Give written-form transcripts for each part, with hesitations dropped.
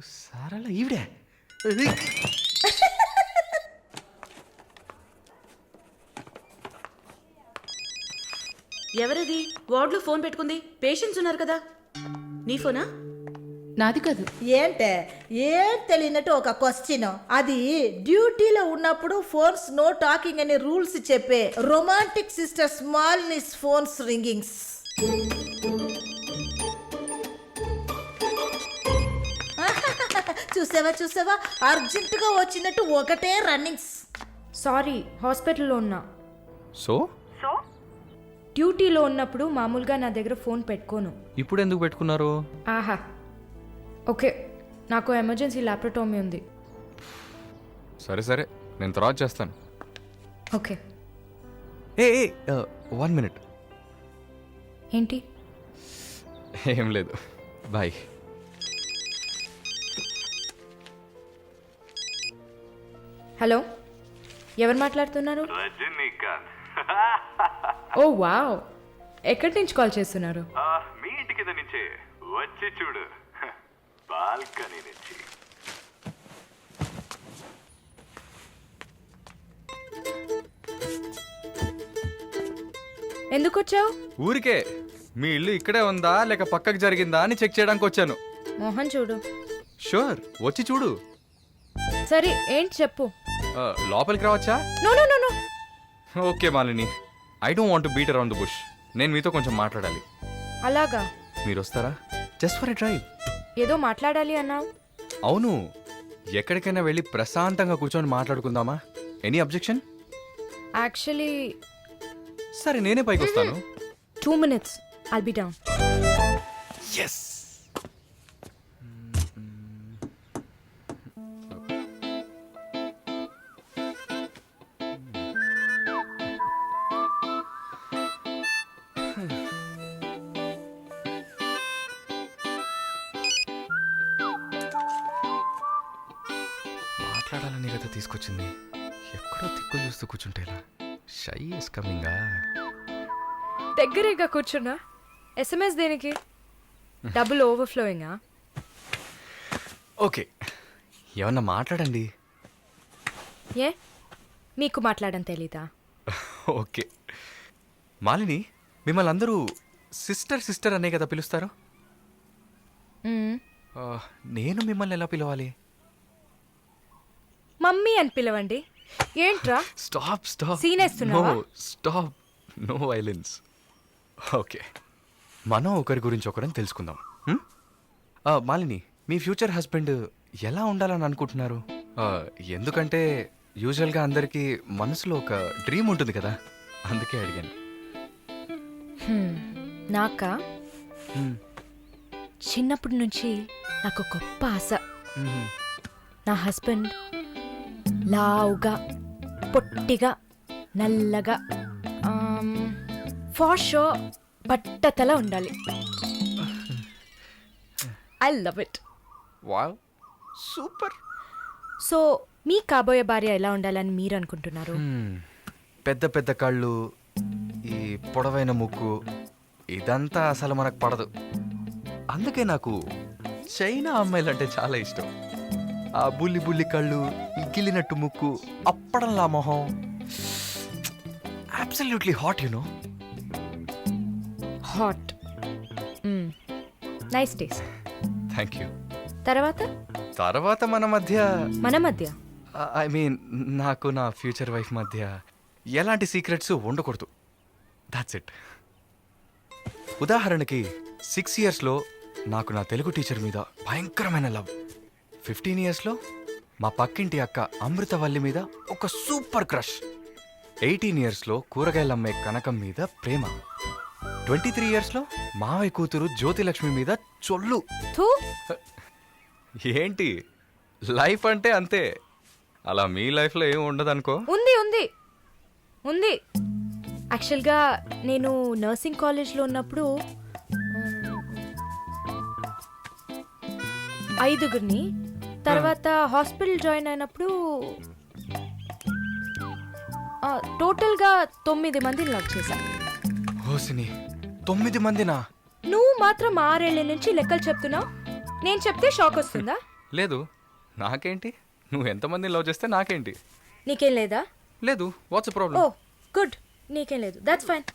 సారాల ఈవిడే ఎవరది వార్డులో ఫోన్ పెట్టుకుంది? పేషెంట్స్ ఉన్నారు కదా. నీ ఫోనా? నాది కాదు. ఏంటే ఏం తెలియనట్టు ఒక క్వశ్చన్. అది డ్యూటీలో ఉన్నప్పుడు ఫోన్స్ నో టాకింగ్ అనే రూల్స్ చెప్పే romantic sister smallness phones ringings. చూసావా అర్జెంటుగా వచ్చినట్టు ఒకటే రన్నింగ్స్. సారీ, హాస్పిటల్లో ఉన్నా. సో డ్యూటీలో ఉన్నప్పుడు మామూలుగా నా దగ్గర ఫోన్ పెట్టుకోను. ఇప్పుడు ఎందుకు పెట్టుకున్నారు? ఆహా, ఓకే, నాకు ఎమర్జెన్సీ ల్యాప్రటోమీ ఉంది. సరే నేను తర్వాత చేస్తాను. ఓకే. ఏ 1 minute. ఏంటి? ఏం లేదు, బాయ్. హలో, ఎవరు మాట్లాడుతున్నారు? ఓ వావ్, ఎక్కడి నుంచి కాల్ చేస్తున్నారు? మీ ఇంటి కింద నుంచే, వచ్చి చూడు, బాల్కనీ నుంచి. ఎందుకు వచ్చావు? ఊరికే మీ ఇల్లు ఇక్కడే ఉందా లేక పక్కకు జరిగిందా అని చెక్ చేయడానికి వచ్చాను. మోహన్ చూడు. షూర్, వచ్చి చూడు. సరే, ఏంటి చెప్పు. లోపలికి రావచ్చా? No no no no. Okay Malini, I don't want to beat around the bush. నేను మీతో కొంచెం మాట్లాడాలి. అలాగా? మీరు వస్తారా? Just for a drive. ఏదో మాట్లాడాలి అన్నావు. అవును, ఎక్కడికైనా వెళ్ళి ప్రశాంతంగా కూర్చొని మాట్లాడుకుందామా? Any objection? యాక్చువల్లీ సరే, నేనే పైకి వస్తాను. 2 minutes, I'll be down. Yes. మాట్లాడాలని కదా తీసుకొచ్చింది. ఎక్కడో తిక్కులు చూస్తూ కూర్చుంటేలా. Shy is కమింగా. దగ్గరేగా కూర్చున్నా. SMS దేనికి? డబుల్ ఓవర్ఫ్లోయింగా? ఓకే, ఏమన్నా మాట్లాడండి. ఏ, మీకు మాట్లాడడం తెలీదా? ఓకే మాలిని, మిమ్మల్ని అందరూ సిస్టర్ అనే కదా పిలుస్తారు? నేను మిమ్మల్ని ఎలా పిలవాలి? మమ్మీ అని పిలవండి. ఏంట్రా? స్టాప్. Scene వేస్తున్నావా? Stop, no violence. ఓకే, మనం ఒకరి గురించి ఒకరని తెలుసుకుందాం. మాలిని, మీ ఫ్యూచర్ హస్బెండ్ ఎలా ఉండాలని అనుకుంటున్నారు? ఎందుకంటే యూజువల్గా అందరికీ మనసులో ఒక డ్రీమ్ ఉంటుంది కదా, అందుకే అడిగాను. నాకా? చిన్నప్పటి నుంచి నాకు గొప్ప ఆశ. నా హస్బెండ్ లావుగా, పొట్టిగా, నల్లగా, ఫార్ షో బట్టతల ఉండాలి. I love it. Wow, super. So మీ కాబోయే భార్య ఎలా ఉండాలని మీరు అనుకుంటున్నారు? పెద్ద పెద్ద కళ్ళు, ఈ పొడవైన ముక్కు, ఇదంతా అసలు మనకు పడదు. అందుకే నాకు చైనా అమ్మాయిలంటే చాలా ఇష్టం. ఆ బుల్లి కళ్ళు, ఈ గిల్లినట్టు ముక్కు, అప్పడంలా మొహం, absolutely hot, you know. Hot. Nice taste. Thank you. తర్వాత మన మధ్య ఐ మీన్ నాకు నా ఫ్యూచర్ వైఫ్ మధ్య ఎలాంటి సీక్రెట్స్ ఉండకూడదు. That's it. ఉదాహరణకి 6 yearsలో నాకు నా తెలుగు టీచర్ మీద భయంకరమైన లవ్. 15 yearsలో మా పక్కింటి అక్క అమృతవల్లి మీద ఒక సూపర్ క్రష్. 18 yearsలో కూరగాయలమ్మే కనకం మీద ప్రేమ. 23 yearsలో మావయ్య కూతురు జ్యోతిలక్ష్మి మీద చొల్లు. ఏంటి, లైఫ్ అంటే అంతే. అలా మీ లైఫ్లో ఏం ఉండదు అనుకో. ఉంది. యాక్చువల్గా నేను నర్సింగ్ కాలేజ్లో ఉన్నప్పుడు 5గురిని, తర్వాత హాస్పిటల్ జాయిన్ అయినప్పుడు టోటల్గా 9 మందిని లవ్ చేశా. హోసిని 9 మందినా? నువ్వు మాత్రం 6 ఏళ్ల నుంచి లెక్కలు చెప్తున్నావు. నేను చెప్తే షాక్ వస్తుందా? లేదు, నాకేంటి? నువ్వు ఎంతమందిని లవ్ చేస్తే నాకేంటి? నీకేం లేదా? లేదు. వాట్స్ ఓ ప్రాబ్లం? గుడ్, నీకేం లేదు. That's fine.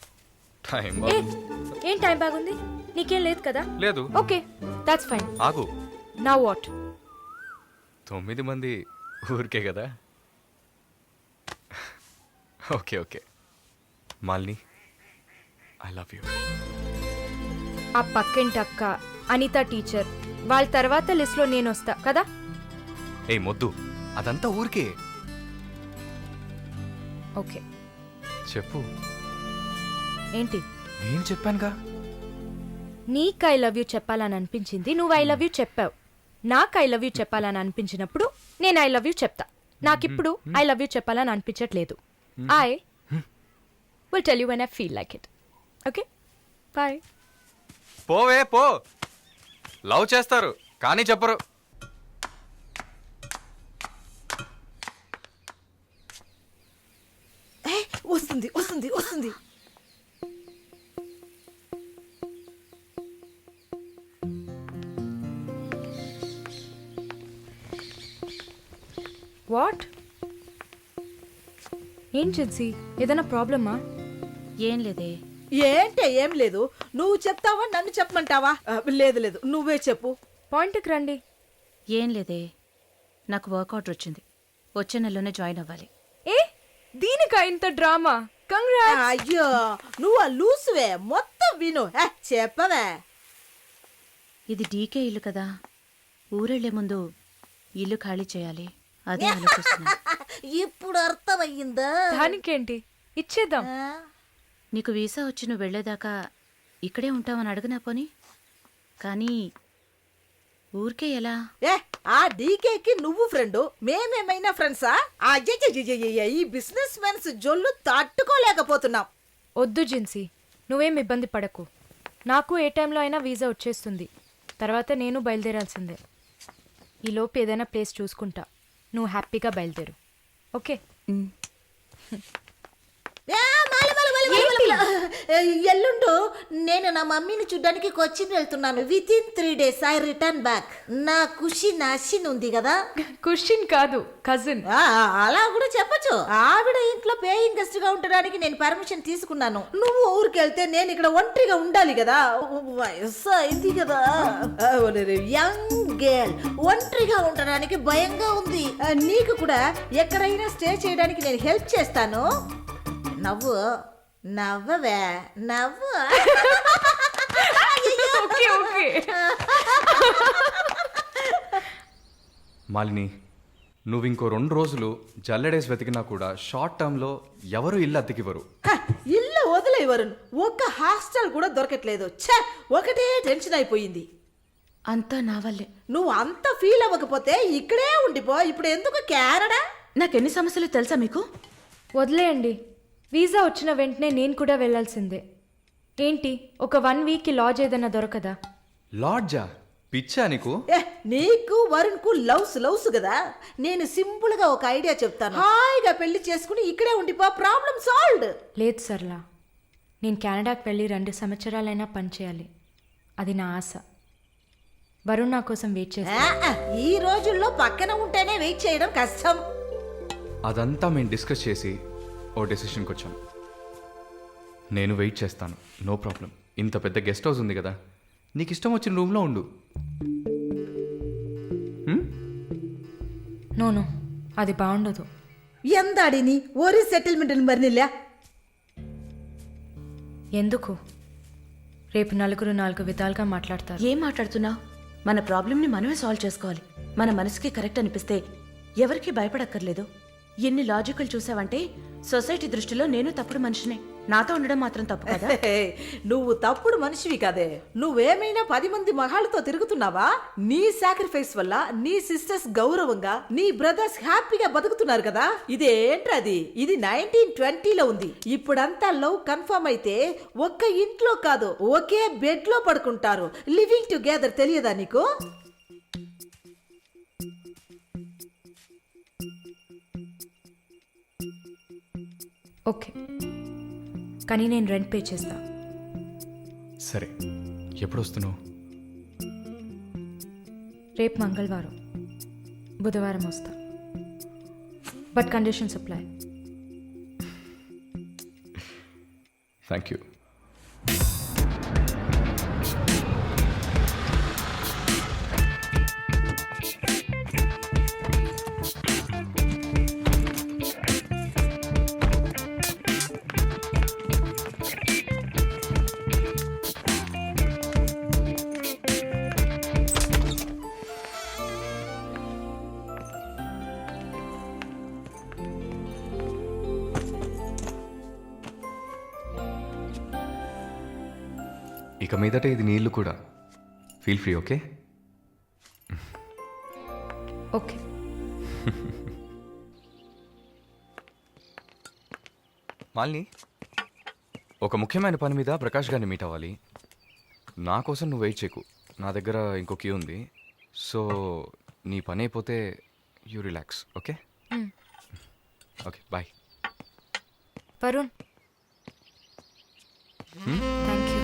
టైం ఏ ఏం టైం బాగుంది? నీకేం లేదు కదా? లేదు. Okay, that's fine. ఆగు. Now what? 9 మంది ఊరికే కదా. Okay okay Malini, I love you. ఆ పక్కింటి అక్క, అనిత టీచర్, వాళ్ళ తర్వాత లిస్ట్లో నేను వస్తా కదా? ఏ మొద్దు, అదంతా ఊరికే. ఓకే, చెప్పు. ఏంటి? నేను చెప్పానుగా. నీకు ఐ లవ్ యూ చెప్పాలని అనిపించింది, నువ్వు ఐ లవ్ యూ చెప్పావు. నాకు ఐ లవ్ యూ చెప్పాలని అనిపించినప్పుడు నేను ఐ లవ్ యూ చెప్తా. నాకిప్పుడు ఐ లవ్ యూ చెప్పాలని అనిపించట్లేదు. I will tell you when I feel like it. Okay, bye. పోవే పో. లవ్ చేస్తారు కానీ చెప్పరు. వస్తుంది వస్తుంది వస్తుంది. వాట్? ఏం జిన్సీ, ఏదైనా ప్రాబ్లమా? ఏం లేదే. ఏంటే ఏం లేదు. నువ్వు చెప్తావా నన్ను చెప్పమంటావా? లేదు లేదు, నువ్వే చెప్పు. పాయింట్కి రండి. ఏం లేదే, నాకు వర్క్ ఆర్డర్ వచ్చింది. వచ్చే నెలలోనే జాయిన్ అవ్వాలి. ఏ దీనికా ఇంత డ్రామా? కంగ్రాట్స్. అయ్యో, నువ్వు ఆ లూసువే. మొత్తం విను. చెప్పవే. ఇది డీకే ఇల్లు కదా, ఊరెళ్లే ముందు ఇల్లు ఖాళీ చేయాలి. అదే ఆలోచిస్తున్నా. ఇప్పుడు అర్థమయ్యిందా? దానికేంటి, ఇచ్చేద్దాం. నీకు వీసా వచ్చి నువ్వు వెళ్లేదాకా ఇక్కడే ఉంటామని అడగనా పోని? కానీ ఊరికే ఎలా? ఆ డీకేకి నువ్వు ఫ్రెండ్, మేమేమైనా ఫ్రెండ్సా? అయ్యయ్యయ్యయ్య, ఈ బిజినెస్ మెన్స్ జొల్లు తట్టుకోలేకపోతున్నాం. వద్దు జిన్సీ, నువ్వేం ఇబ్బంది పడకు. నాకు ఏ టైంలో అయినా వీసా వచ్చేస్తుంది. తర్వాత నేను బయలుదేరాల్సిందే. ఈలోపు ఏదైనా ప్లేస్ చూసుకుంటా. నువ్వు హ్యాపీగా బయలుదేరు. ఓకే? ఎల్లుండు నేను నా మమ్మీని చూడ్డానికి కొచ్చిన్ వెళ్తున్నాను. With in 3 days I return back. నా ఖుషి నాశిన్ ఉంది కదా. క్వశ్చన్ కాదు, కజిన్. అలా కూడా చెప్పచ్చు. ఆవిడ ఇంట్లో పేయింగ్ గెస్ట్ గా ఉండడానికి నేను పర్మిషన్ తీసుకున్నాను. నువ్వు ఊరికి వెళ్తే నేను ఇక్కడ ఒంటరిగా ఉండాలి కదా. వయసు అయింది కదా. యంగ్ గర్ల్, ఒంటరిగా ఉండడానికి భయంగా ఉంది. నీకు కూడా ఎక్కడైనా స్టే చేయడానికి నేను హెల్ప్ చేస్తాను. నవ్వు నవ్వవే, నవ్వు. Okay okay. మాలిని, నువ్వు ఇంకో 2 రోజులు జల్లెడేసి వెతికినా కూడా షార్ట్ టర్మ్లో ఎవరు ఇల్లు అద్దెకివ్వరు. ఇల్లు వదిలేవరు. ఒక్క హాస్టల్ కూడా దొరకట్లేదు. ఛే, ఒకటే టెన్షన్ అయిపోయింది. అంతా నా వల్లే. నువ్వు అంత ఫీల్ అవ్వకపోతే ఇక్కడే ఉండిపో. ఇప్పుడు ఎందుకు కెనడా? నాకెన్ని సమస్యలు తెలుసా మీకు? వదిలేయండి. వీసా వచ్చిన వెంటనే నేను కూడా వెళ్ళాల్సిందే. ఏంటి, ఒక 1 weekకి లాడ్జ్ ఏదైనా దొరకదా? లాడ్జా? పిచ్చా నీకు? నీకు వరుణ్ కు లవ్స్ కదా. నేను సింపుల్ గా ఒక ఐడియా చెప్తాను. హాయిగా పెళ్లి చేసుకుని ఇక్కడే ఉండిపో. Problem solved. లేదు సర్లా, నేను కెనడాకి వెళ్ళి 2 సంవత్సరాలైనా పనిచేయాలి. అది నా ఆశ. వరుణ్ నా కోసం వెయిట్ చేస్తా. ఈ రోజుల్లో పక్కన ఉంటేనే వెయిట్ చేయడం కష్టం. అదంతా మేము డిస్కస్ చేసి ఓ డెసిషన్కి వచ్చాం. నేను వెయిట్ చేస్తాను, నో ప్రాబ్లం. ఇంత పెద్ద గెస్ట్ హౌస్ ఉంది కదా, నీకు ఇష్టం వచ్చిన రూమ్లో ఉండు. నో, అది బాగుండదు. ఎందాడిని ఓరి సెటిల్మెంట్ మరినిల్ల. ఎందుకు? రేపు నలుగురు 4 విధాలుగా మాట్లాడతారు. ఏం మాట్లాడుతున్నావు? మన ప్రాబ్లంని మనమే సాల్వ్ చేసుకోవాలి. మన మనసుకి కరెక్ట్ అనిపిస్తే ఎవరికి భయపడక్కర్లేదు. ఎన్ని లాజికల్ చూసావంటే సొసైటీ దృష్టిలో నేను తప్పుడు మనిషినే. నాతో ఉండడం మాత్రం తప్పు కదా? నువ్వు తప్పుడు మనిషివి కాదే. నువ్వేమైనా 10 మంది మగాళ్ళతో తిరుగుతున్నావా? నీ సాక్రిఫైస్ వల్ల నీ సిస్టర్స్ గౌరవంగా, నీ బ్రదర్స్ హ్యాపీగా బతుకుతున్నారు కదా. ఇదేంట్రది? ఇది 1920లో ఉంది. ఇప్పుడంతా లవ్ కన్ఫర్మ్ అయితే ఒక్క ఇంట్లో కాదు, ఒకే బెడ్ లో పడుకుంటారు. లివింగ్ టుగెదర్ తెలియదా నీకు? ఓకే, కానీ నేను రెంట్ పే చేస్తా. సరే, ఎప్పుడు వస్తున్నావు? రేపు మంగళవారం, బుధవారం వస్తా. But conditions apply. Thank you. ఇక మీదట ఇది నీళ్ళు కూడా. Feel free, okay? Okay. Malini, ఒక ముఖ్యమైన పని మీద ప్రకాష్ గారిని మీట్ అవ్వాలి. నా కోసం నువ్వు వెయిట్ చేయకు, నా దగ్గర ఇంకో క్యూ ఉంది. సో నీ పని అయిపోతే you relax, okay? Okay, bye. Varun, thank you.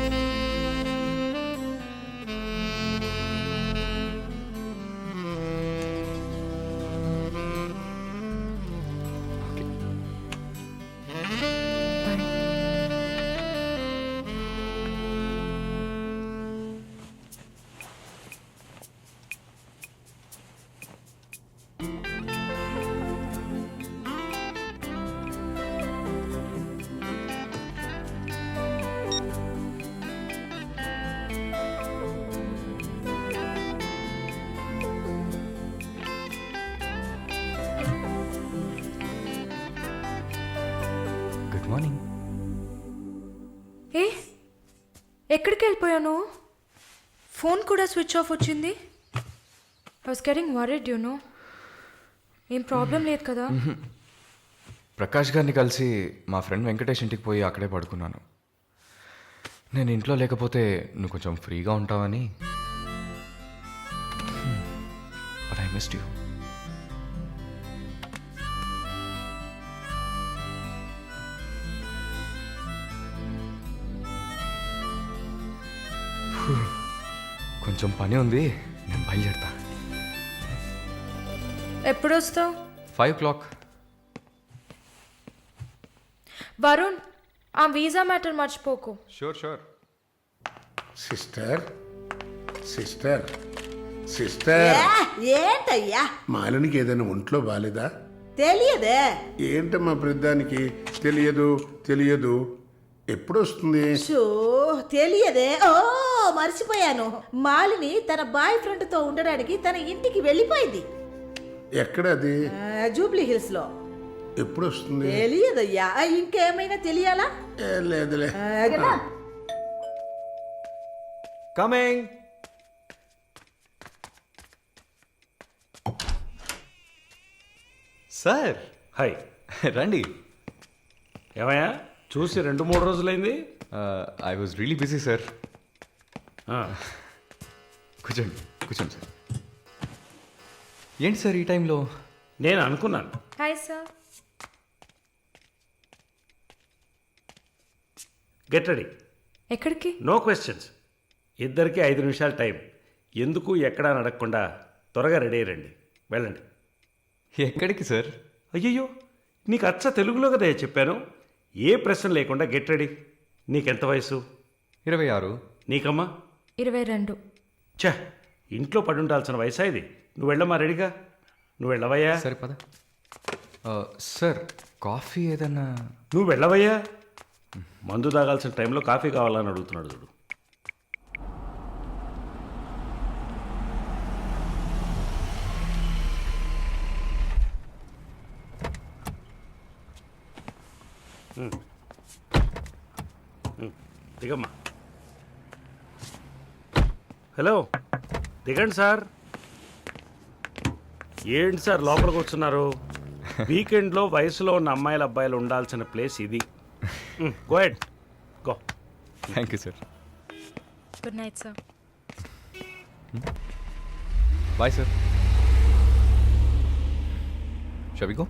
Good morning. ఏ, ఎక్కడికి వెళ్ళిపోయాను? ఫోన్ కూడా స్విచ్ ఆఫ్ వచ్చింది. I was getting worried, you know. ఏం ప్రాబ్లం లేదు కదా? ప్రకాష్ గారిని కలిసి మా ఫ్రెండ్ వెంకటేష్ ఇంటికి పోయి అక్కడే పడుకున్నాను. నేను ఇంట్లో లేకపోతే నువ్వు కొంచెం ఫ్రీగా ఉంటావని. But I missed you. కొంచెం పని ఉంది, నేను బయలుదేరుతా. ఎప్పుడు వస్తావు? 5 o'clock. వరుణ్, ఆ వీసా మ్యాటర్ మర్చిపోకు. షూర్. సిస్టర్ సిస్టర్ సిస్టర్ ఏంటయ్యా? మాలినికి ఏదైనా ఒంట్లో బాలేదా? తెలియదే. ఏంటమ్మా ప్రతిదానికి తెలియదు ఎప్పుడు వస్తుంది? షో, తెలియదే. ఓ, మర్చిపోయాను. మాలిని తన బాయ్ ఫ్రెండ్ తో ఉండడానికి తన ఇంటికి వెళ్ళిపోయింది. ఎక్కడ అది? జూబ్లీ హిల్స్ లో. ఎప్పుడు వస్తుంది? తెలియదయ్యా. ఇంకేమైనా తెలియాలా? లేదులే. కదా? కమింగ్. Sir, hi. రండి. ఏమయ్యా, చూసి 2-3 రోజులైంది. I was really busy sir. ఆ, కూర్చోండి సార్. ఏంటి సార్ ఈ టైంలో? నేను అనుకున్నాను. Hi sir. Get ready. ఎక్కడికి? No questions. ఇద్దరికి 5 నిమిషాలు టైం. ఎందుకు ఎక్కడా అని అడగకుండా త్వరగా రెడీ అయ్యండి. వెళ్ళండి. ఎక్కడికి సార్? అయ్యయ్యో, నీకు అచ్చ తెలుగులో కదా చెప్పాను. ఏ ప్రశ్న లేకుండా గెట్ రెడీ. నీకెంత వయసు? 26. నీకమ్మా? 22. ఛ, ఇంట్లో పడి ఉండాల్సిన వయసా ఇది? నువ్వు వెళ్ళమ్మా, రెడీగా. నువ్వు వెళ్ళవయ్యా. సరే పద. సార్, కాఫీ ఏదన్నా? నువ్వు వెళ్ళవయ్యా. మందు తాగాల్సిన టైంలో కాఫీ కావాలని అడుగుతున్నాడు చూడు. దిగమ్మా. హలో, దిగండి సార్. ఏంటి సార్ లోపలికి వస్తున్నారు? వీకెండ్లో వయసులో ఉన్న అమ్మాయిల అబ్బాయిలు ఉండాల్సిన ప్లేస్ ఇది. Go ahead, go. Thank you sir. Good night sir. Bye sir. Shall we go?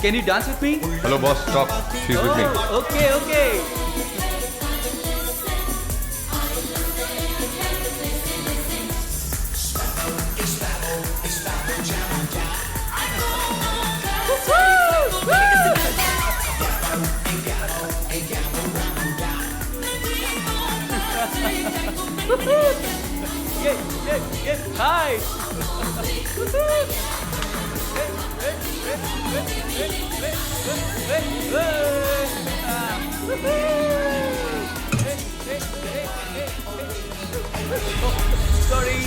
Can you dance with me? Hello boss stop she's with me Okay, okay. Hi. Sorry.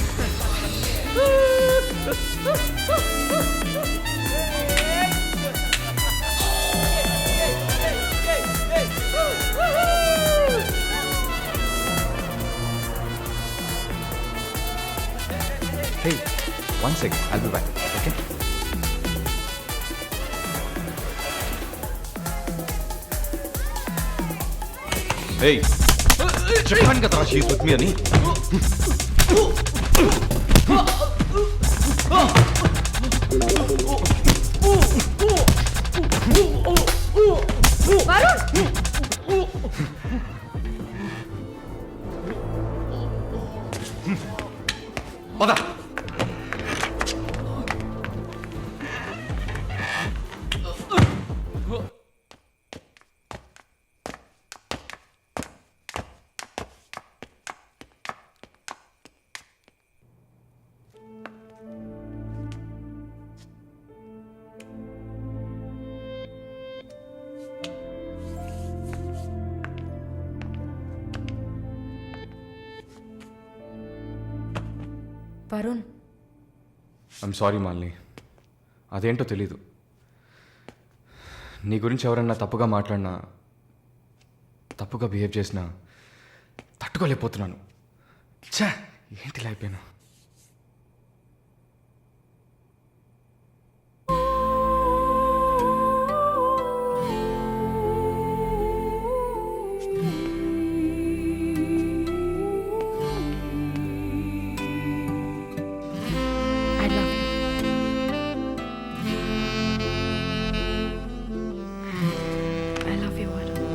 Hey, 1 second. I'll be back. Okay? Hey, చెప్పాను కదా she's with మీ అని. పద. Varun, I'm sorry Malini, అదేంటో తెలీదు. నీ గురించి ఎవరన్నా తప్పుగా మాట్లాడినా, తప్పుగా బిహేవ్ చేసినా తట్టుకోలేకపోతున్నాను. ఛా, ఏంటిలా అయిపోయాను. I love you. I love you, Varun.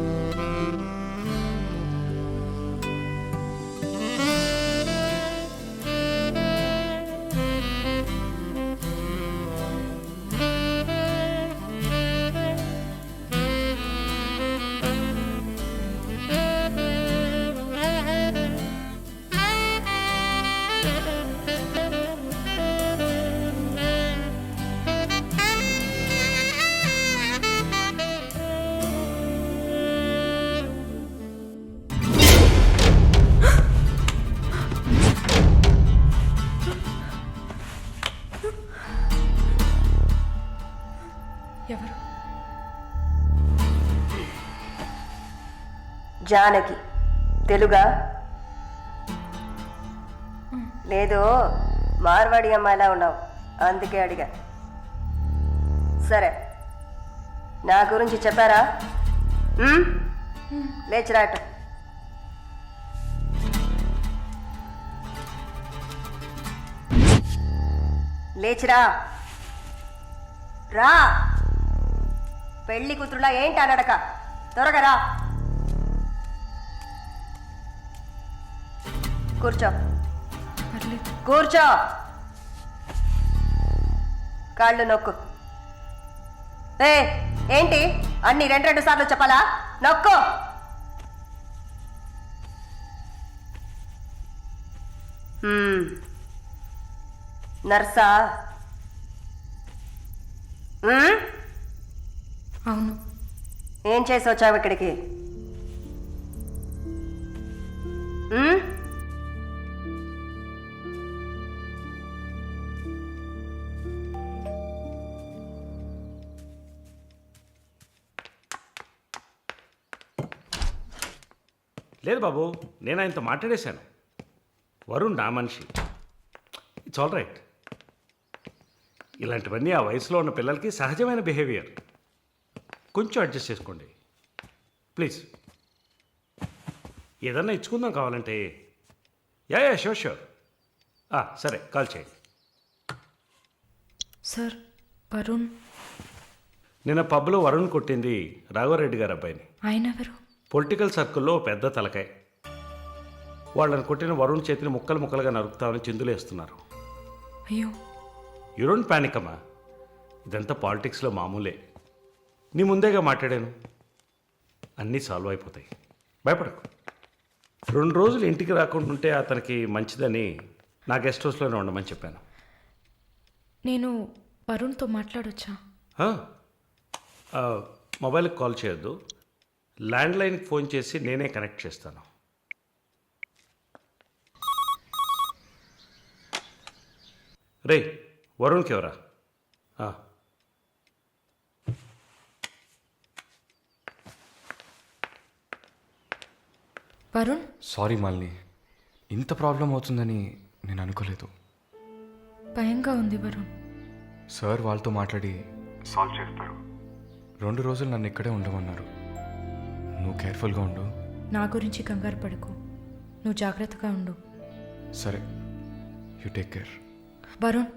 ఎవరు? జానకి. తెలుగా? లేదు, మార్వాడి అమ్మాయిలా ఉన్నావు, అందుకే అడిగా. సరే, నా గురించి చెప్పారా? లేచిరాట. లేచిరా. రా. పెళ్లి కూతురులా ఏంటి అనడక, త్వరగా రా. కూర్చో. కూర్చో. కాళ్ళు నొక్కు. ఏంటి అన్ని రెండు సార్లు చెప్పాలా? నొక్కు. నర్సా? అవును. ఏం చేసి వచ్చావు ఇక్కడికి? లేదు బాబు, నేను ఆయనతో మాట్లాడేశాను. వరుణ్ నా మనిషి. It's all right. ఇలాంటివన్నీ ఆ వయసులో ఉన్న పిల్లలకి సహజమైన బిహేవియర్. కొంచెం అడ్జస్ట్ చేసుకోండి ప్లీజ్. ఏదన్నా ఇచ్చుకుందాం కావాలంటే. Yeah sure sure. సరే, కాల్ చేయండి. సార్, వరుణ్ నిన్న పబ్లో వరుణ్ కొట్టింది రాఘవరెడ్డి గారి అబ్బాయిని. ఆయన ఎవరు? పొలిటికల్ సర్కిల్లో పెద్ద తలకాయ. వాళ్ళని కొట్టిన వరుణ్ చేతిని ముక్కలు ముక్కలుగా నరుకుతామని చిందులేస్తున్నారు. అయ్యో. యూ డోంట్ ప్యానిక్ అమ్మా, ఇదంతా పాలిటిక్స్లో మామూలే. నీ ముందేగా మాట్లాడాను, అన్నీ సాల్వ్ అయిపోతాయి, భయపడకు. 2 రోజులు ఇంటికి రాకుండా ఉంటే అతనికి మంచిదని నా గెస్ట్ హౌస్లోనే ఉండమని చెప్పాను. నేను వరుణ్తో మాట్లాడొచ్చా? మొబైల్కి కాల్ చేయొద్దు, ల్యాండ్లైన్కి ఫోన్ చేసి నేనే కనెక్ట్ చేస్తాను. రే వరుణ్కి ఎవరా? వరుణ్, సారీ మాలిని, ఇంత ప్రాబ్లం అవుతుందని నేను అనుకోలేదు. భయంగా ఉంది వరుణ్. సార్ వాళ్ళతో మాట్లాడి సాల్వ్ చేస్తారు. 2 రోజులు నన్ను ఇక్కడే ఉండమన్నారు. నువ్వు కేర్ఫుల్గా ఉండు. నా గురించి కంగారు పడకు, నువ్వు జాగ్రత్తగా ఉండు. సరే, you take care. Varun,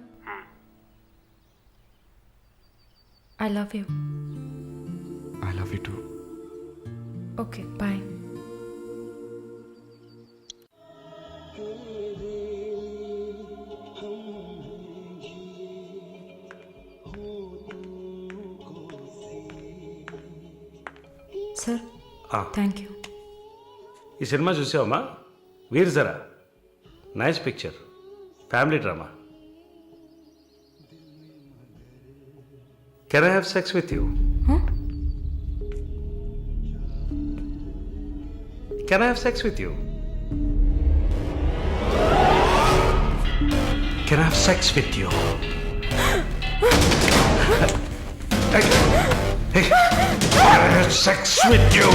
I love you. I love you too. Okay, bye. Sir, thank you. ఈ సినిమా చూసావమ్మా? Veer Zaara, nice picture, family drama. Can I have sex with you? Can I have sex with you? Can I have sex with you? Can I have sex with you?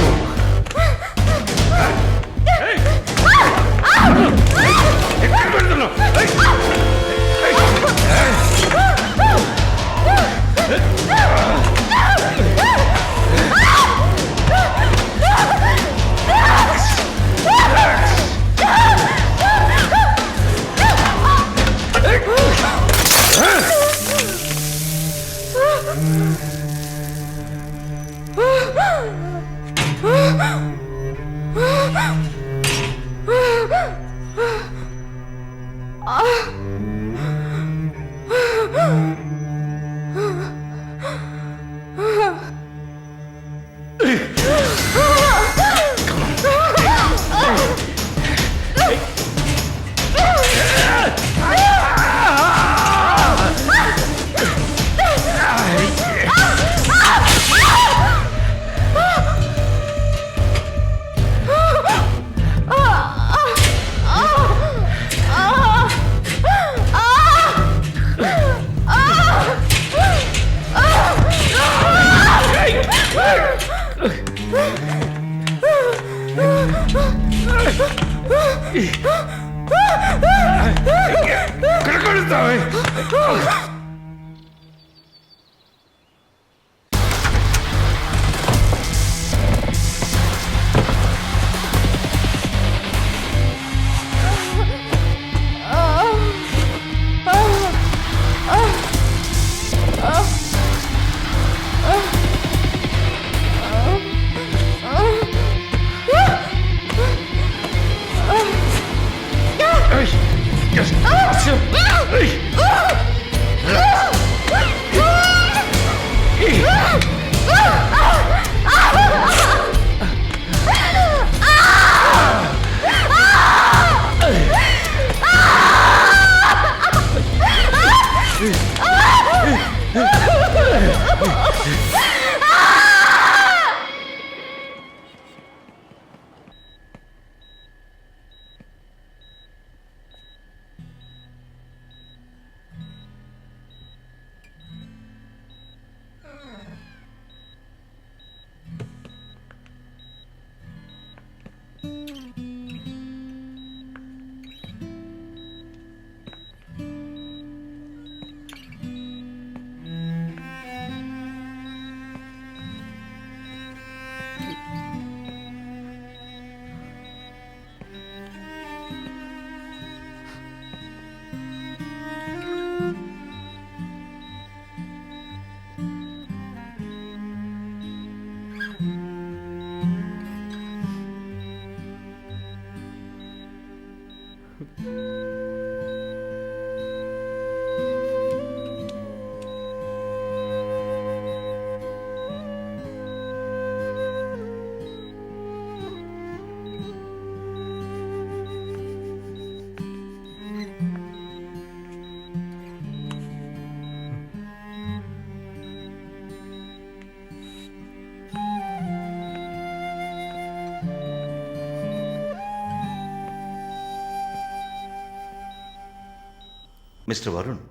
Mister Varun,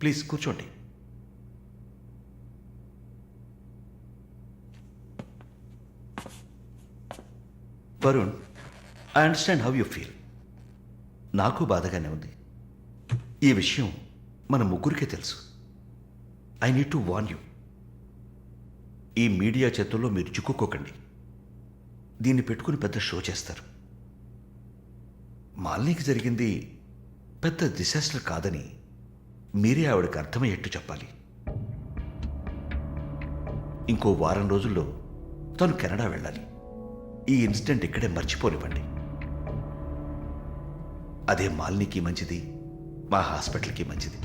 please కూర్చోండి. Varun, I understand how you feel. నాకు బాధగానే ఉంది. ఈ విషయం మన ముగ్గురికే తెలుసు. I need to warn you. ఈ media చేతుల్లో మీరు చిక్కుకోకండి. దీన్ని పెట్టుకుని పెద్ద షో చేస్తారు. మాలినికి జరిగింది పెద్ద డిసాస్టర్ కాదని మీరే ఆవిడకి అర్థమయ్యేట్టు చెప్పాలి. ఇంకో వారం రోజుల్లో తను కెనడా వెళ్ళాలి. ఈ ఇన్సిడెంట్ ఇక్కడే మర్చిపోనివ్వండి. అదే మాలినికి మంచిది, మా హాస్పిటల్కి మంచిది.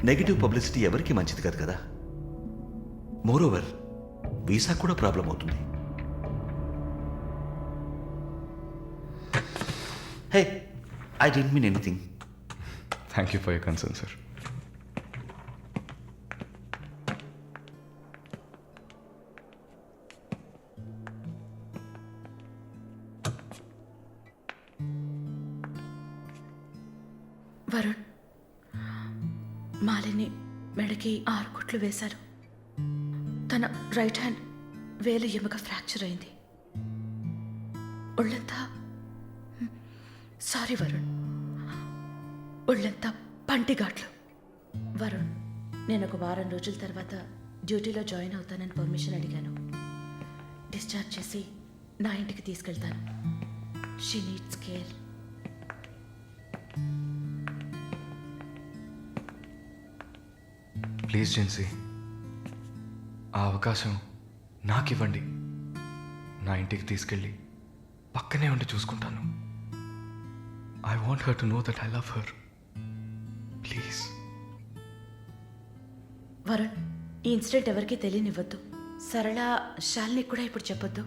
నెగిటివ్ పబ్లిసిటీ ఎవరికి మంచిది కాదు కదా. మోరోవర్ వీసా కూడా ప్రాబ్లం అవుతుంది. Hey, I didn't mean anything. Thank you for your concern sir. Varun, Malini మెడకి 6 కుట్లు వేశారు. తన రైట్ హ్యాండ్ వేలు ఎముక ఫ్రాక్చర్ అయింది. ఒళ్ళంతా సారీ వరుణ్, ఒళ్ళంతా పంటిఘాట్లు. వరుణ్, నేను ఒక వారం రోజుల తర్వాత డ్యూటీలో జాయిన్ అవుతానని పర్మిషన్ అడిగాను. డిశ్చార్జ్ చేసి నా ఇంటికి తీసుకెళ్తాను. She needs care. Please Jincy, ఆ అవకాశం నాకు ఇవ్వండి. నా ఇంటికి తీసుకెళ్ళి పక్కనే ఉండి చూసుకుంటాను. I want her to know that I love her. Please. Varun, ఈ ఇన్సిడెంట్ ఎవరికీ తెలియనివ్వద్దు. సరళ, శాలిని కూడా ఇప్పుడు చెప్పొద్దు.